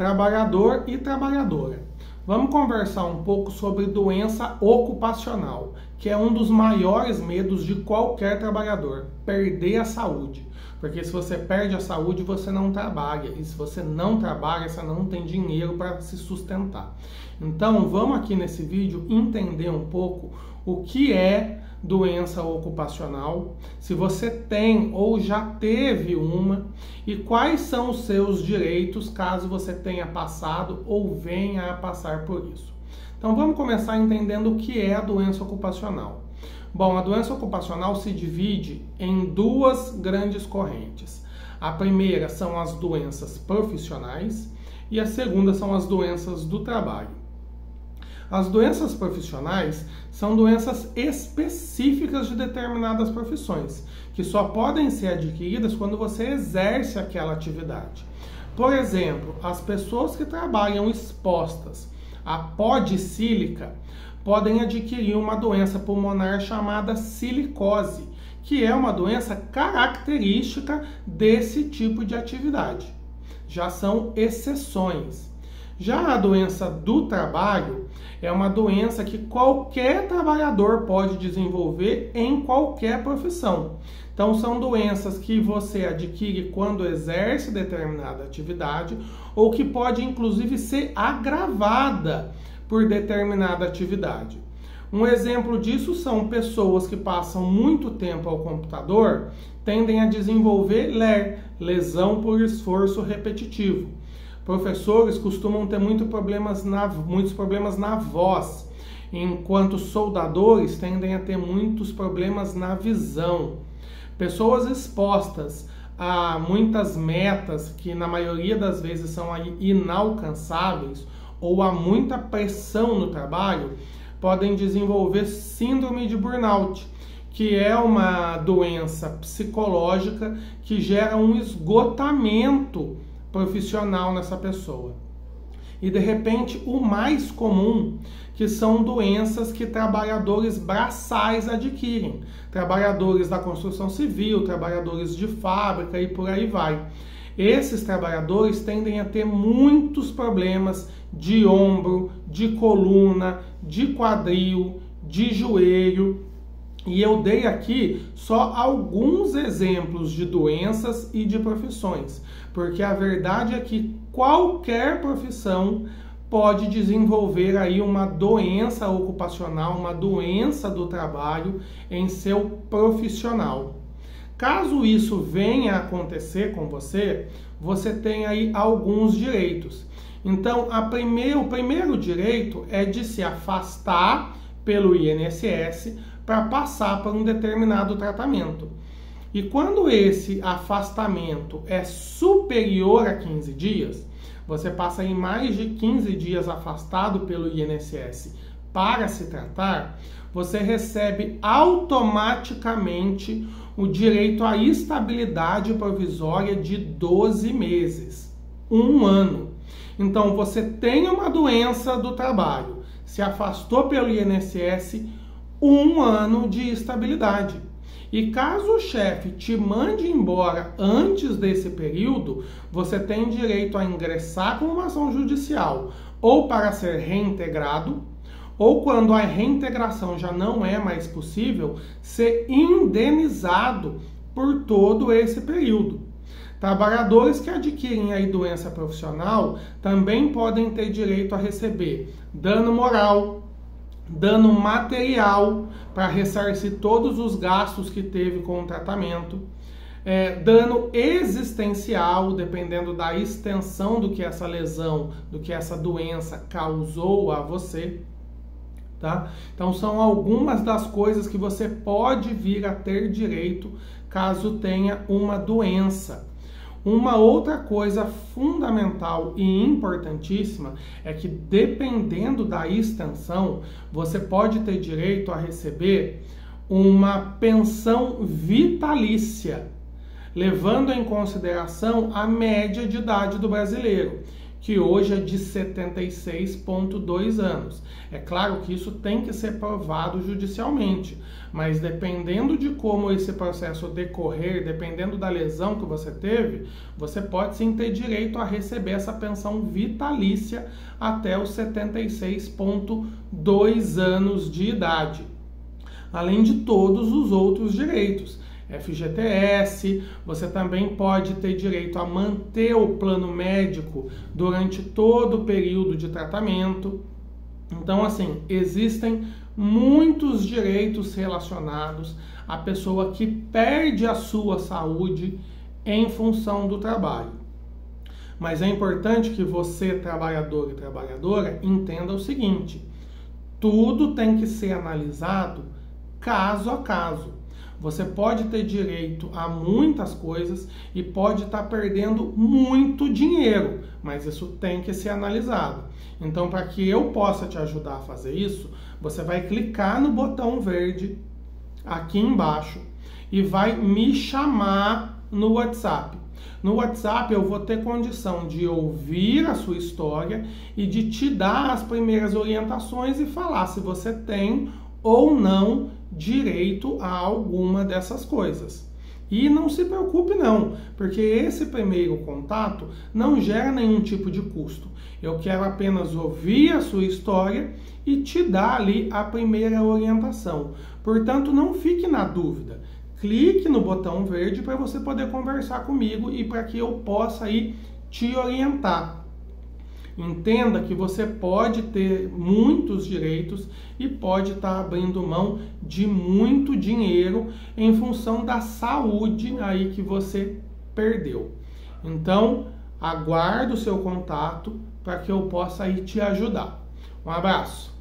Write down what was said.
trabalhador e trabalhadora. Vamos conversar um pouco sobre doença ocupacional, que é um dos maiores medos de qualquer trabalhador, perder a saúde. Porque se você perde a saúde, você não trabalha. E se você não trabalha, você não tem dinheiro para se sustentar. Então, vamos aqui nesse vídeo entender um pouco o que é doença ocupacional, se você tem ou já teve uma e quais são os seus direitos caso você tenha passado ou venha a passar por isso. Então vamos começar entendendo o que é a doença ocupacional. Bom, a doença ocupacional se divide em duas grandes correntes. A primeira são as doenças profissionais e a segunda são as doenças do trabalho. As doenças profissionais são doenças específicas de determinadas profissões, que só podem ser adquiridas quando você exerce aquela atividade. Por exemplo, as pessoas que trabalham expostas à podicílica podem adquirir uma doença pulmonar chamada silicose, que é uma doença característica desse tipo de atividade. Já são exceções. Já a doença do trabalho é uma doença que qualquer trabalhador pode desenvolver em qualquer profissão. Então, são doenças que você adquire quando exerce determinada atividade ou que pode, inclusive, ser agravada por determinada atividade. Um exemplo disso são pessoas que passam muito tempo ao computador, tendem a desenvolver LER, lesão por esforço repetitivo. Professores costumam ter muitos problemas na voz, enquanto soldadores tendem a ter muitos problemas na visão. Pessoas expostas a muitas metas que na maioria das vezes são inalcançáveis ou a muita pressão no trabalho podem desenvolver síndrome de burnout, que é uma doença psicológica que gera um esgotamento profissional nessa pessoa. E de repente o mais comum, que são doenças que trabalhadores braçais adquirem, trabalhadores da construção civil, trabalhadores de fábrica e por aí vai. Esses trabalhadores tendem a ter muitos problemas de ombro, de coluna, de quadril, de joelho. E eu dei aqui só alguns exemplos de doenças e de profissões, porque a verdade é que qualquer profissão pode desenvolver aí uma doença ocupacional, uma doença do trabalho em seu profissional. Caso isso venha a acontecer com você, você tem aí alguns direitos. Então, o primeiro direito é de se afastar pelo INSS para passar por um determinado tratamento. E quando esse afastamento é superior a 15 dias, você passa em mais de 15 dias afastado pelo INSS para se tratar, você recebe automaticamente o direito à estabilidade provisória de 12 meses, 1 ano. Então, você tem uma doença do trabalho, se afastou pelo INSS, 1 ano de estabilidade. E caso o chefe te mande embora antes desse período, você tem direito a ingressar com uma ação judicial, ou para ser reintegrado, ou quando a reintegração já não é mais possível, ser indenizado por todo esse período. Trabalhadores que adquirem aí doença profissional também podem ter direito a receber dano moral, dano material para ressarcir todos os gastos que teve com o tratamento, dano existencial, dependendo da extensão do que essa lesão, do que essa doença causou a você, tá? Então são algumas das coisas que você pode vir a ter direito caso tenha uma doença. Uma outra coisa fundamental e importantíssima é que, dependendo da extensão, você pode ter direito a receber uma pensão vitalícia, levando em consideração a média de idade do brasileiro, que hoje é de 76,2 anos. É claro que isso tem que ser provado judicialmente, mas dependendo de como esse processo decorrer, dependendo da lesão que você teve, você pode sim ter direito a receber essa pensão vitalícia até os 76,2 anos de idade, além de todos os outros direitos. FGTS, você também pode ter direito a manter o plano médico durante todo o período de tratamento. Então, assim, existem muitos direitos relacionados à pessoa que perde a sua saúde em função do trabalho. Mas é importante que você, trabalhador e trabalhadora, entenda o seguinte: tudo tem que ser analisado caso a caso. Você pode ter direito a muitas coisas e pode estar perdendo muito dinheiro, mas isso tem que ser analisado. Então, para que eu possa te ajudar a fazer isso, você vai clicar no botão verde aqui embaixo e vai me chamar no WhatsApp. No WhatsApp eu vou ter condição de ouvir a sua história e de te dar as primeiras orientações e falar se você tem ou não direito a alguma dessas coisas. E não se preocupe não, porque esse primeiro contato não gera nenhum tipo de custo. Eu quero apenas ouvir a sua história e te dar ali a primeira orientação. Portanto, não fique na dúvida. Clique no botão verde para você poder conversar comigo e para que eu possa aí te orientar. Entenda que você pode ter muitos direitos e pode estar abrindo mão de muito dinheiro em função da saúde aí que você perdeu. Então, aguardo o seu contato para que eu possa aí te ajudar. Um abraço!